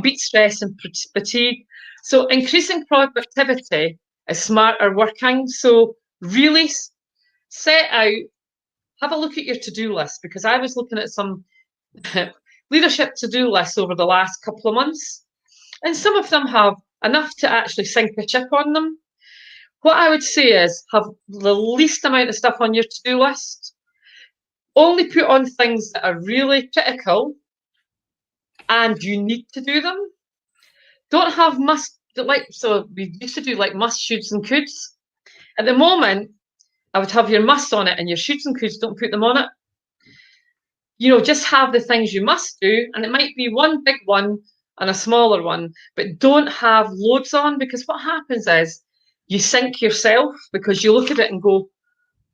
Speaker 3: Beat stress and fatigue. So increasing productivity is smarter working. So really set out, have a look at your to-do list, because I was looking at some leadership to-do lists over the last couple of months, and some of them have enough to actually sink a chip on them. What I would say is, have the least amount of stuff on your to-do list. Only put on things that are really critical and you need to do them. Don't have must, like, so we used to do like must, shoulds and coulds. At the moment, I would have your must on it and your shoulds and coulds, don't put them on it. You know, just have the things you must do, and it might be one big one and a smaller one, but don't have loads on, because what happens is you sink yourself, because you look at it and go,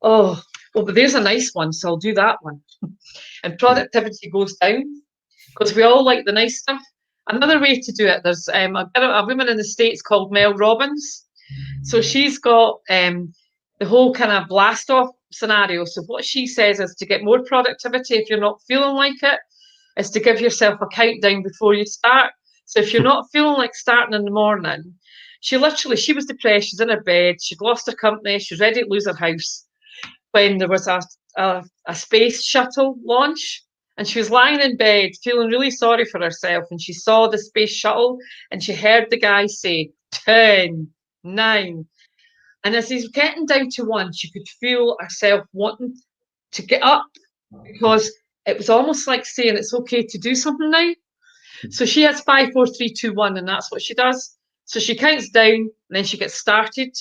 Speaker 3: oh, well, but there's a nice one, so I'll do that one. And productivity goes down, because we all like the nice stuff. Another way to do it, there's a woman in the States called Mel Robbins. So she's got the whole kind of blast off scenario. So what she says is to get more productivity, if you're not feeling like it, is to give yourself a countdown before you start. So if you're not feeling like starting in the morning, she was depressed, she's in her bed, she'd lost her company, she was ready to lose her house when there was a space shuttle launch. And she was lying in bed feeling really sorry for herself, and she saw the space shuttle and she heard the guy say 10, 9. And as he's getting down to 1, she could feel herself wanting to get up, because it was almost like saying it's okay to do something now. So she has 5, 4, 3, 2, 1, and that's what she does. So she counts down and then she gets started.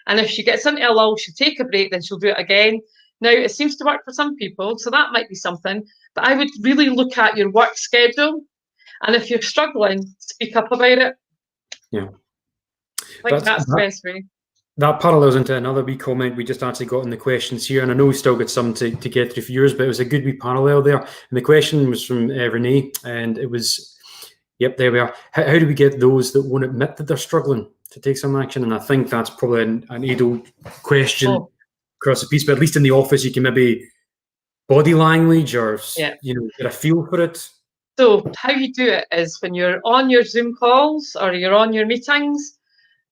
Speaker 3: And if she gets into a lull, she'll take a break, then she'll do it again. Now, it seems to work for some people, so that might be something. But I would really look at your work schedule. And if you're struggling, speak up about it.
Speaker 2: Yeah.
Speaker 3: That's the best way.
Speaker 2: That parallels into another wee comment we just actually got in the questions here, and I know we still got some to get through for yours, but it was a good wee parallel there. And the question was from Renee, and it was, yep, there we are. How do we get those that won't admit that they're struggling to take some action? And I think that's probably an age-old question across the piece, but at least in the office, you can maybe body language or get a feel for it.
Speaker 3: So how you do it is when you're on your Zoom calls or you're on your meetings,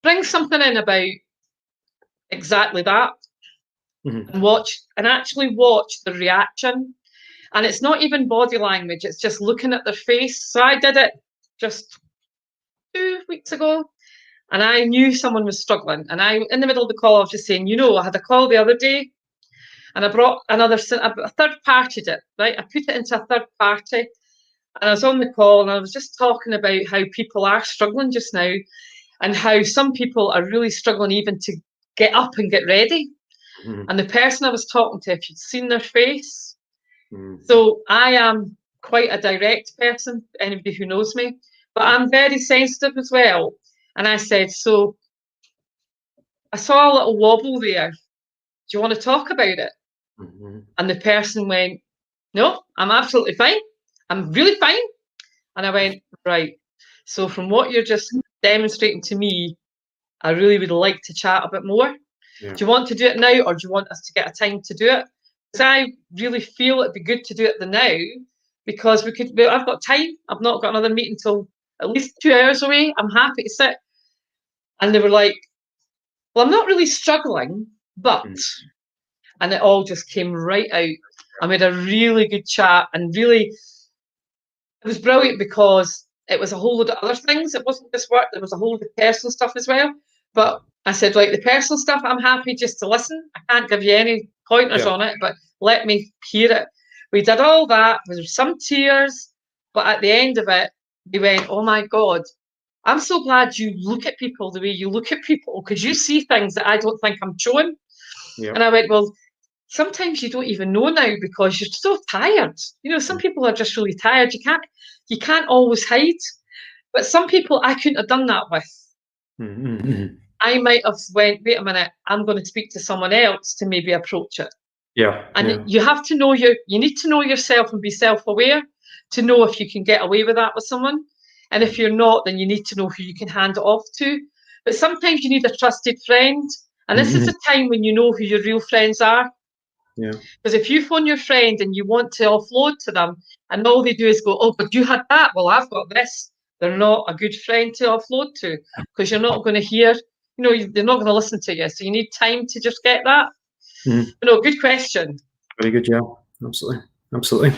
Speaker 3: bring something in about exactly that, and actually watch the reaction. And it's not even body language, it's just looking at their face. So I did it just 2 weeks ago, and I knew someone was struggling, and in the middle of the call I was just saying, I had a call the other day and I brought a third party it, right? I put it into a third party, and I was on the call and I was just talking about how people are struggling just now, and how some people are really struggling even to get up and get ready. And the person I was talking to, if you'd seen their face, so I am quite a direct person, anybody who knows me, but I'm very sensitive as well. And I said, so I saw a little wobble there. Do you want to talk about it? And the person went, no, I'm absolutely fine. I'm really fine. And I went, right. So from what you're just demonstrating to me, I really would like to chat a bit more. Yeah. Do you want to do it now, or do you want us to get a time to do it? Because I really feel it'd be good to do it the now, because I've got time. I've not got another meeting till at least 2 hours away. I'm happy to sit. And they were like, well, I'm not really struggling, but, and it all just came right out. I made a really good chat, and really, it was brilliant because it was a whole load of other things. It wasn't just work. There was a whole load of personal stuff as well. But I said, like, the personal stuff, I'm happy just to listen. I can't give you any pointers on it, but let me hear it. We did all that. There were some tears, but at the end of it, we went, oh my God, I'm so glad you look at people the way you look at people, because you see things that I don't think I'm showing. Yeah. And I went, well, sometimes you don't even know now because you're so tired. Some people are just really tired. You can't always hide. But some people I couldn't have done that with. I might have went, wait a minute, I'm going to speak to someone else to maybe approach it.
Speaker 2: Yeah.
Speaker 3: And you have to know you need to know yourself and be self-aware to know if you can get away with that with someone. And if you're not, then you need to know who you can hand it off to. But sometimes you need a trusted friend. And this is a time when you know who your real friends are. Yeah. Because if you phone your friend and you want to offload to them, and all they do is go, oh, but you had that. Well, I've got this. They're not a good friend to offload to, because you're not going to hear, they're not going to listen to you. So you need time to just get that. Good question.
Speaker 2: Very good, yeah. Absolutely.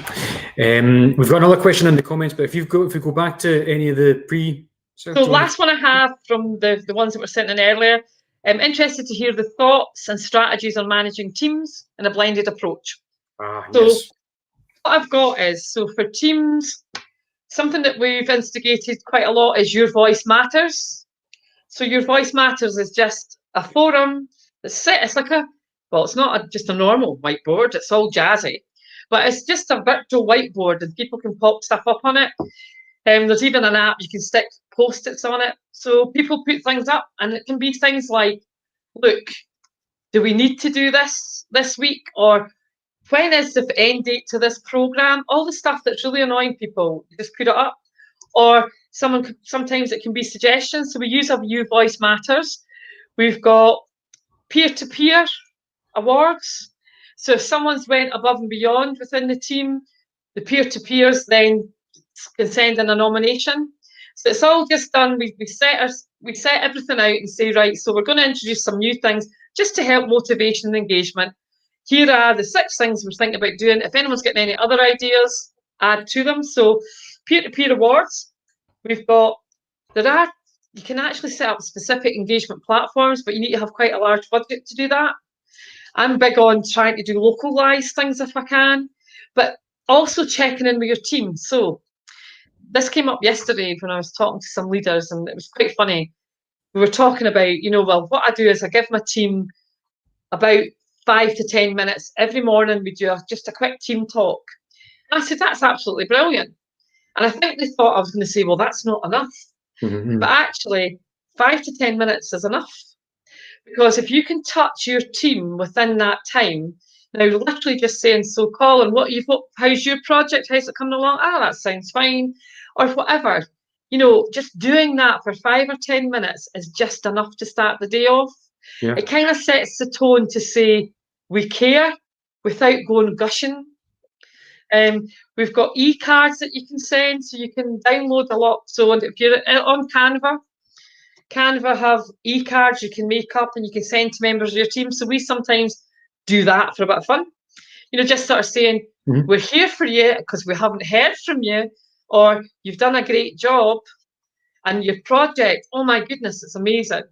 Speaker 2: We've got another question in the comments, but if we go back to any of the
Speaker 3: So last one I have from the ones that were sent in earlier. I'm interested to hear the thoughts and strategies on managing teams in a blended approach.
Speaker 2: Yes.
Speaker 3: What I've got is, so for teams, something that we've instigated quite a lot is Your Voice Matters. So Your Voice Matters is just a forum that's set. It's like it's not just a normal whiteboard. It's all jazzy, but it's just a virtual whiteboard, and people can pop stuff up on it. There's even an app you can stick post-its on it, so people put things up, and it can be things like, "Look, do we need to do this week?" or "When is the end date to this program?" All the stuff that's really annoying people, you just put it up. Or sometimes it can be suggestions. So we use a Your Voice Matters. We've got peer-to-peer awards. So if someone's went above and beyond within the team, the peer-to-peers then can send in a nomination. So it's all just done. We set everything out and say, right, so we're going to introduce some new things just to help motivation and engagement. Here are the 6 things we're thinking about doing. If anyone's getting any other ideas, add to them. So peer-to-peer awards, you can actually set up specific engagement platforms, but you need to have quite a large budget to do that. I'm big on trying to do localized things if I can, but also checking in with your team. So this came up yesterday when I was talking to some leaders, and it was quite funny. We were talking about, what I do is I give my team about 5 to 10 minutes every morning. We do just a quick team talk. And I said, that's absolutely brilliant. And I think they thought I was going to say, well, that's not enough.
Speaker 2: Mm-hmm.
Speaker 3: But actually, 5 to 10 minutes is enough. Because if you can touch your team within that time, now literally just saying, so Colin, how's your project? How's it coming along? That sounds fine. Or whatever. Just doing that for 5 or 10 minutes is just enough to start the day off.
Speaker 2: Yeah.
Speaker 3: It kind of sets the tone to say we care without going gushing. We've got e-cards that you can send, so you can download a lot. So if you're on Canva have e-cards you can make up and you can send to members of your team. So we sometimes do that for a bit of fun. Just sort of saying, we're here for you because we haven't heard from you, or you've done a great job, and your project, oh my goodness, it's amazing.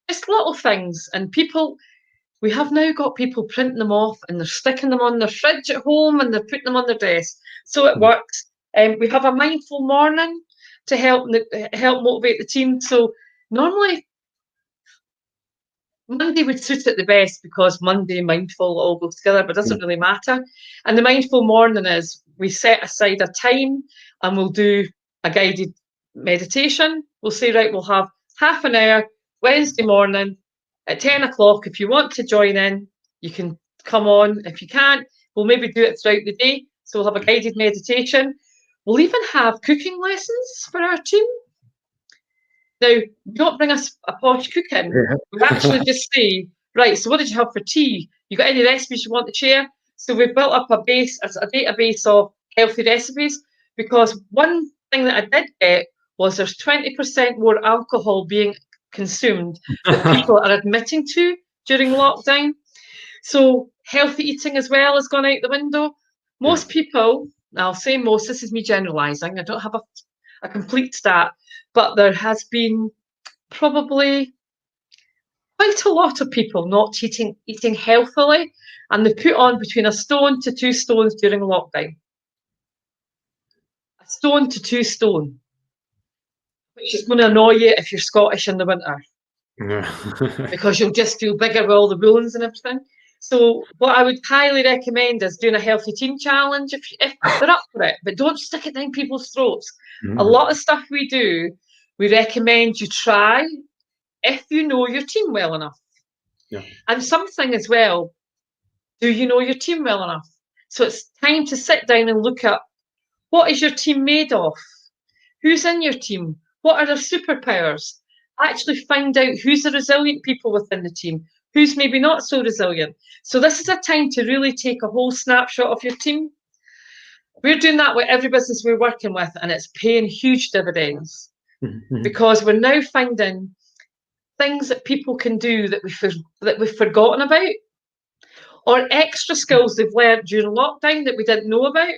Speaker 3: Just little things. And we have now got people printing them off and they're sticking them on their fridge at home and they're putting them on their desk. So it works. We have a mindful morning to help motivate the team. So normally Monday would suit it the best because Monday, mindful all goes together, but it doesn't really matter. And the mindful morning is we set aside a time and we'll do a guided meditation. We'll say, right, we'll have half an hour Wednesday morning at 10 o'clock. If you want to join in, you can come on. If you can't, we'll maybe do it throughout the day. So we'll have a guided meditation. We'll even have cooking lessons for our team. Now, we don't bring us a posh cooking.
Speaker 2: Yeah.
Speaker 3: We actually just say, right, so what did you have for tea? You got any recipes you want to share? So we've built up a database of healthy recipes, because one thing that I did get was there's 20% more alcohol being consumed that people are admitting to during lockdown. So healthy eating as well has gone out the window. Most people, I'll say most, this is me generalising, I don't have a complete stat, but there has been probably quite a lot of people not eating healthily, and they put on between a stone to 2 stones during lockdown. A stone to 2 stone, which is going to annoy you if you're Scottish in the winter. Because you'll just feel bigger with all the woolens and everything. So what I would highly recommend is doing a healthy team challenge if they're up for it, but don't stick it down people's throats. A lot of stuff we do, we recommend you try if you know your team well enough. And something as well, do you know your team well enough? So it's time to sit down and look at, what is your team made of? Who's in your team? What are their superpowers? Actually find out who's the resilient people within the team, who's maybe not so resilient. So this is a time to really take a whole snapshot of your team. We're doing that with every business we're working with, and it's paying huge dividends because we're now finding things that people can do that we've forgotten about, or extra skills they've learned during lockdown that we didn't know about.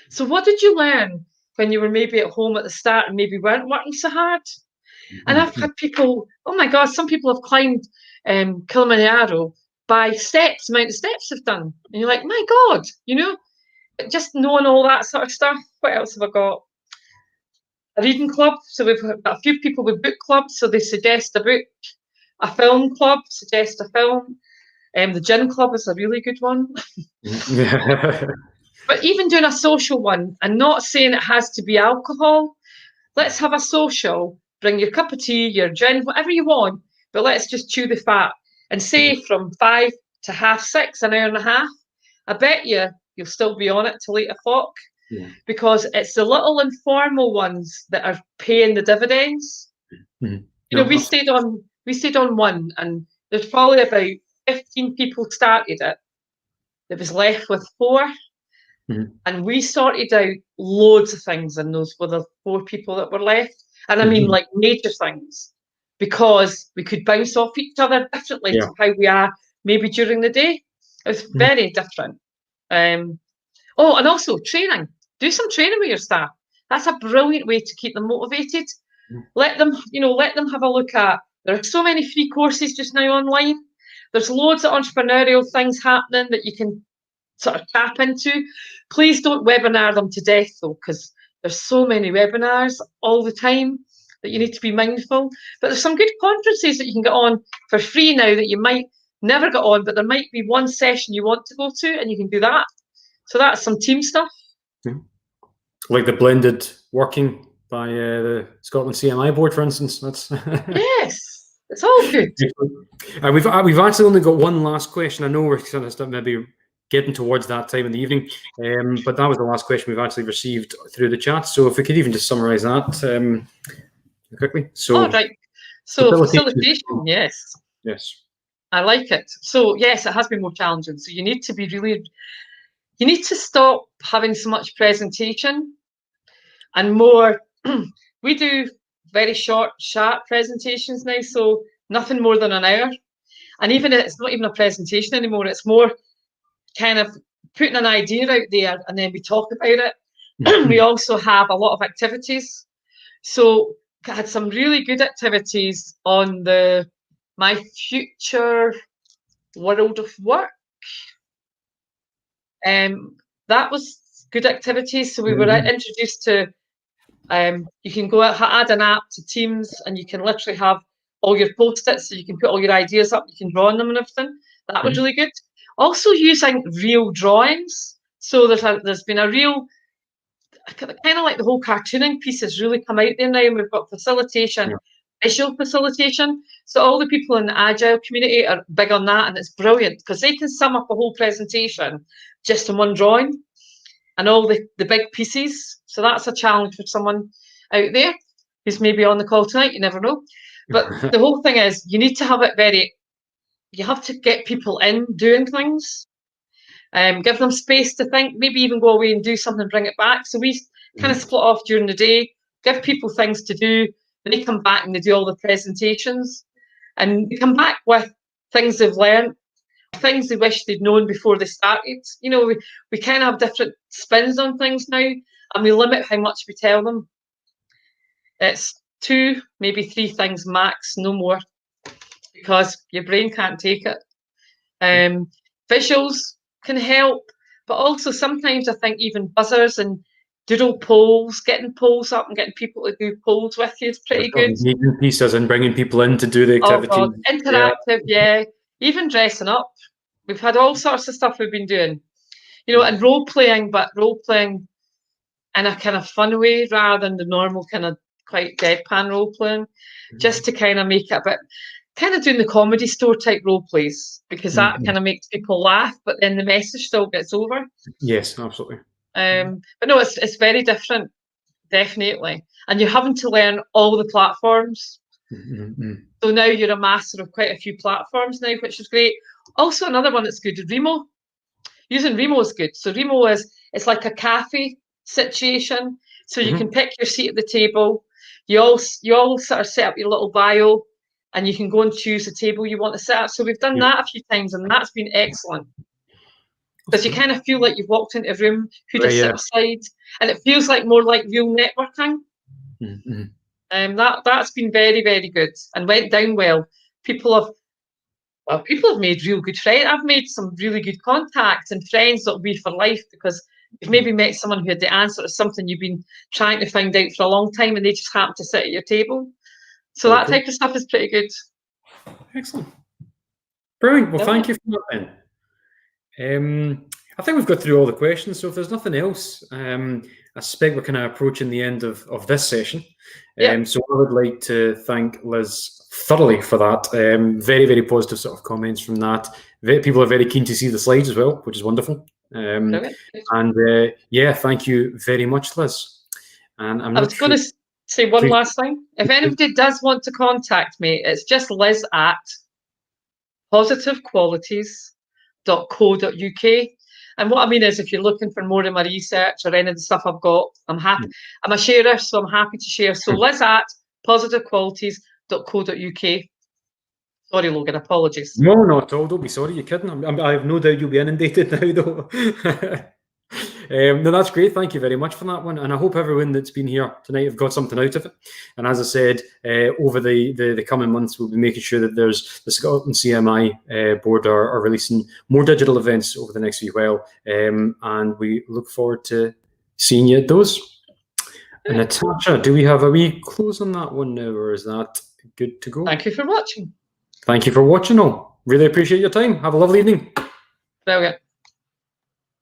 Speaker 3: So what did you learn when you were maybe at home at the start and maybe weren't working so hard? And I've had people, oh my God, some people have climbed Kilimanjaro by steps, the amount of steps they've done. And you're like, my God, just knowing all that sort of stuff. What else have I got? a reading club. So we've got a few people with book clubs. So they suggest a book. A film club suggests a film. The gin club is a really good one. But even doing a social one, and not saying it has to be alcohol. Let's have a social. Bring your cup of tea, your gin, whatever you want. But let's just chew the fat. And say from 5 to 6:30, an hour and a half. I bet you'll still be on it till 8 o'clock.
Speaker 2: Yeah.
Speaker 3: Because it's the little informal ones that are paying the dividends.
Speaker 2: Mm-hmm.
Speaker 3: You know, we stayed on one, and there's probably about 15 people started it. It was left with 4.
Speaker 2: Mm-hmm.
Speaker 3: And we sorted out loads of things in those with the 4 people that were left. And I mean, like major things, because we could bounce off each other differently to how we are maybe during the day. It was very different. And also training. Do some training with your staff. That's a brilliant way to keep them motivated. Let them have a look at. There are so many free courses just now online. There's loads of entrepreneurial things happening that you can sort of tap into. Please don't webinar them to death though, because there's so many webinars all the time that you need to be mindful. But there's some good conferences that you can get on for free now that you might never get on, but there might be one session you want to go to and you can do that. So that's some team stuff.
Speaker 2: Yeah. Like the blended working by the Scotland CMI board, for instance. That's
Speaker 3: yes, it's all good.
Speaker 2: We've actually only got one last question. I know we're kind of maybe getting towards that time in the evening, but that was the last question we've actually received through the chat. So if we could even just summarise that quickly. So,
Speaker 3: right. So facilitation, yes.
Speaker 2: Yes.
Speaker 3: I like it. So yes, it has been more challenging. So you need to stop having so much presentation and more. We do very short, sharp presentations now, so nothing more than an hour. And even it's not even a presentation anymore. It's more kind of putting an idea out there and then we talk about it. We also have a lot of activities. So I had some really good activities on the My Future World of Work. That was good activities. So we were introduced to, you can go out, add an app to Teams, and you can literally have all your post-its, so you can put all your ideas up, you can draw on them and everything. That was really good. Also using real drawings. So there's been a real, kind of like the whole cartooning piece has really come out there now, and we've got facilitation, visual facilitation. So all the people in the Agile community are big on that, and it's brilliant because they can sum up a whole presentation just in one drawing and all the big pieces. So that's a challenge for someone out there who's maybe on the call tonight, you never know. But the whole thing is you need to have it you have to get people in doing things, give them space to think, maybe even go away and do something, bring it back. So we kind of split off during the day, give people things to do. Then they come back and they do all the presentations. And they come back with things they've learned, things they wish they'd known before they started. You know, we kind of have different spins on things now, and we limit how much we tell them. It's 2, maybe 3 things max, no more, because your brain can't take it. Visuals can help, but also sometimes I think even buzzers and doodle polls, getting polls up and getting people to do polls with you is pretty good.
Speaker 2: Pieces and bringing people in to do the activity.
Speaker 3: Oh God, interactive, yeah. Even dressing up. We've had all sorts of stuff we've been doing. You know, and role playing, but role playing in a kind of fun way rather than the normal kind of quite deadpan role playing, just to kind of make it a bit, kind of doing the comedy store type role plays, because that kind of makes people laugh, but then the message still gets over.
Speaker 2: Yes, absolutely.
Speaker 3: But no, it's very different, definitely. And you're having to learn all the platforms. So now you're a master of quite a few platforms now, which is great. Also, another one that's good, Remo. Using Remo is good. So Remo it's like a cafe situation. So you can pick your seat at the table. You all sort of set up your little bio, and you can go and choose the table you want to set up. So we've done that a few times, and that's been excellent. Because you kind of feel like you've walked into a room, who to sit beside, and it feels like more like real networking. That's been very, very good and went down well. People have made real good friends. I've made some really good contacts and friends that'll be for life because you've maybe met someone who had the answer to something you've been trying to find out for a long time, and they just happen to sit at your table. So
Speaker 2: Very
Speaker 3: that
Speaker 2: cool.
Speaker 3: type of stuff is pretty good.
Speaker 2: Excellent. Brilliant. Well,
Speaker 3: Brilliant.
Speaker 2: thank you for that then. I think we've got through all the questions, so if there's nothing else, I suspect we're kind of approaching the end of this session.
Speaker 3: Yeah.
Speaker 2: So I would like to thank Liz thoroughly for that. Very, very positive sort of comments from that. People are very keen to see the slides as well, which is wonderful.
Speaker 3: Brilliant.
Speaker 2: And yeah, thank you very much, Liz. And I'm
Speaker 3: I
Speaker 2: not
Speaker 3: was going
Speaker 2: sure.
Speaker 3: to say one
Speaker 2: Please.
Speaker 3: last thing. If anybody does want to contact me, it's just Liz at positivequalities.co.uk. And what I mean is, if you're looking for more of my research or any of the stuff I've got, I'm happy. I'm a sharer, so I'm happy to share. So Liz at positivequalities.co.uk. Sorry, Logan, apologies.
Speaker 2: No, not at all. Don't be sorry. You're kidding. I have no doubt you'll be inundated now, though. No, that's great. Thank you very much for that one. And I hope everyone that's been here tonight have got something out of it. And as I said, over the coming months, we'll be making sure that there's the Scotland CMI board are releasing more digital events over the next wee while. And we look forward to seeing you at those. And Natasha, do we have a wee close on that one now, or is that good to go?
Speaker 3: Thank you for watching.
Speaker 2: Thank you for watching all. Really appreciate your time. Have a lovely evening.
Speaker 3: Brilliant.